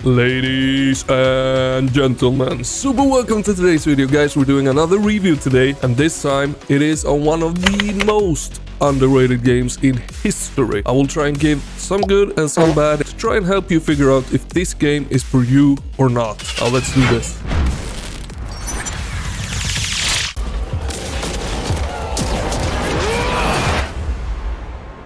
Ladies and gentlemen, super welcome to today's video, guys. We're doing another review today, and this time it is on one of the most underrated games in history. I will try and give some good and some bad to try and help you figure out if this game is for you or not. Now let's do this.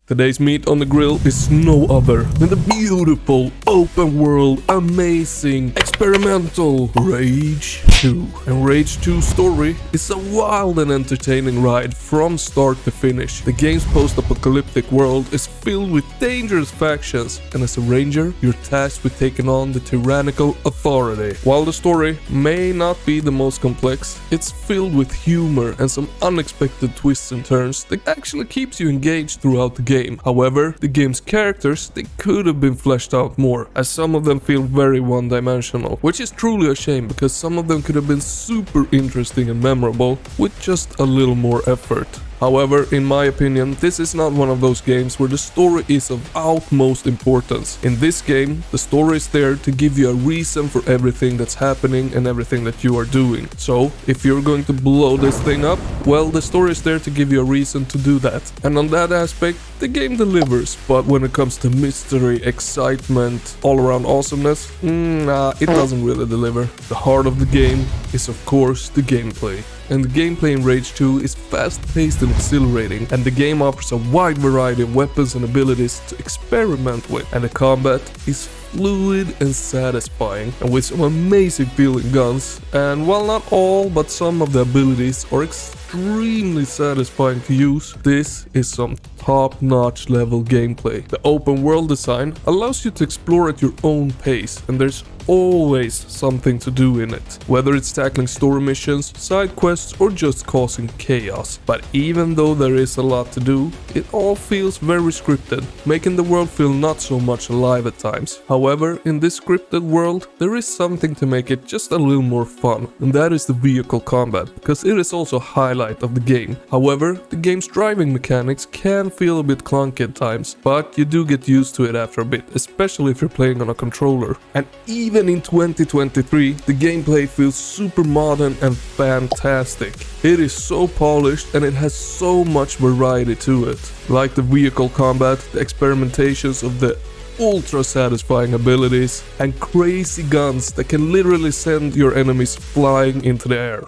Today's meat on the grill is no other than the beautiful, open world, amazing, experimental Rage 2. And Rage 2's story is a wild and entertaining ride from start to finish. The game's post-apocalyptic world is filled with dangerous factions, and as a ranger, you're tasked with taking on the tyrannical authority. While the story may not be the most complex, it's filled with humor and some unexpected twists and turns that actually keeps you engaged throughout the game. However, the game's characters, they could have been fleshed out more, as some of them feel very one-dimensional, which is truly a shame because some of them could have been super interesting and memorable with just a little more effort. However, in my opinion, this is not one of those games where the story is of utmost importance. In this game, the story is there to give you a reason for everything that's happening and everything that you are doing. So, if you're going to blow this thing up, well, the story is there to give you a reason to do that. And on that aspect, the game delivers. But when it comes to mystery, excitement, all-around awesomeness, it doesn't really deliver. The heart of the game is, of course, the gameplay. And the gameplay in Rage 2 is fast-paced and exhilarating, and the game offers a wide variety of weapons and abilities to experiment with, and the combat is fluid and satisfying, and with some amazing feeling guns. And while not all, but some of the abilities are extremely satisfying to use, this is some top-notch level gameplay. The open world design allows you to explore at your own pace, and there's always something to do in it, whether it's tackling story missions, side quests, or just causing chaos. But even though there is a lot to do, it all feels very scripted, making the world feel not so much alive at times. However, in this scripted world, there is something to make it just a little more fun, and that is the vehicle combat, because it is also a highlight of the game. However, the game's driving mechanics can feel a bit clunky at times, but you do get used to it after a bit, especially if you're playing on a controller. And even in 2023, the gameplay feels super modern and fantastic. It is so polished and it has so much variety to it. Like the vehicle combat, the experimentations of the ultra satisfying abilities, and crazy guns that can literally send your enemies flying into the air.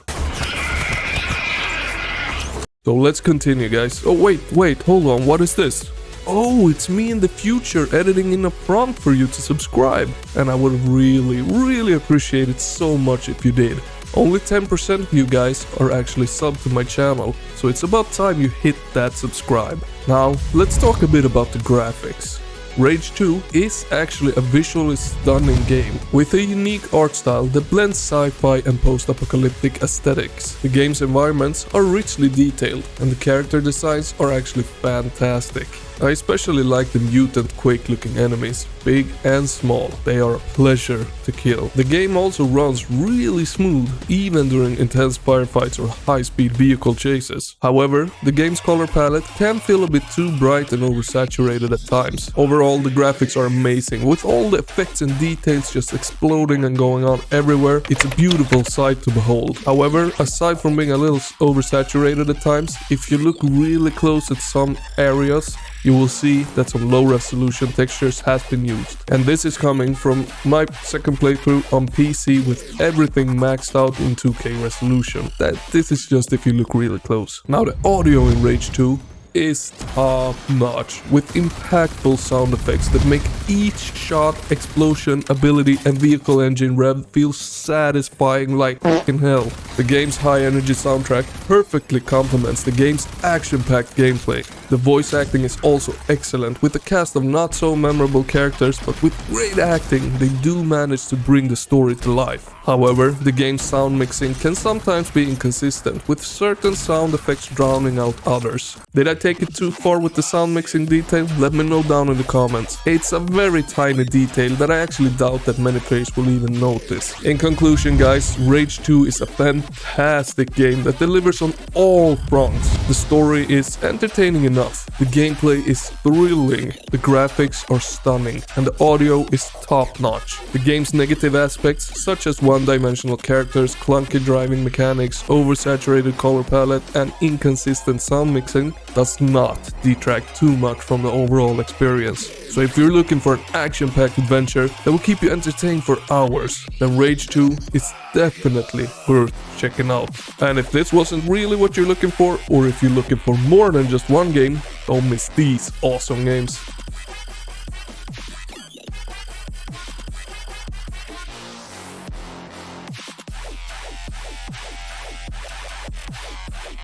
So let's continue, guys. Oh wait, hold on, what is this? Oh, it's me in the future editing in a prompt for you to subscribe. And I would really appreciate it so much if you did. Only 10% of you guys are actually subbed to my channel, so it's about time you hit that subscribe. Now, let's talk a bit about the graphics. Rage 2 is actually a visually stunning game with a unique art style that blends sci-fi and post-apocalyptic aesthetics. The game's environments are richly detailed and the character designs are actually fantastic. I especially like the mutant Quake-looking enemies, big and small. They are a pleasure to kill. The game also runs really smooth, even during intense firefights or high-speed vehicle chases. However, the game's color palette can feel a bit too bright and oversaturated at times. Overall, the graphics are amazing, with all the effects and details just exploding and going on everywhere. It's a beautiful sight to behold. However, aside from being a little oversaturated at times, if you look really close at some areas, you will see that some low resolution textures has been used. And this is coming from my second playthrough on PC with everything maxed out in 2K resolution. This is just if you look really close. Now the audio in Rage 2 is top-notch, with impactful sound effects that make each shot, explosion, ability, and vehicle engine rev feel satisfying like in hell. The game's high-energy soundtrack perfectly complements the game's action-packed gameplay. The voice acting is also excellent, with a cast of not-so-memorable characters, but with great acting, they do manage to bring the story to life. However, the game's sound mixing can sometimes be inconsistent, with certain sound effects drowning out others. Did I take it too far with the sound mixing detail? Let me know down in the comments. It's a very tiny detail that I actually doubt that many players will even notice. In conclusion guys, Rage 2 is a fantastic game that delivers on all fronts. The story is entertaining enough, the gameplay is thrilling, the graphics are stunning, and the audio is top-notch. The game's negative aspects, such as one-dimensional characters, clunky driving mechanics, oversaturated color palette, and inconsistent sound mixing, does not detract too much from the overall experience. So if you're looking for an action-packed adventure that will keep you entertained for hours, then Rage 2 is definitely worth checking out. And if this wasn't really what you're looking for, or if you're looking for more than just one game, don't miss these awesome games.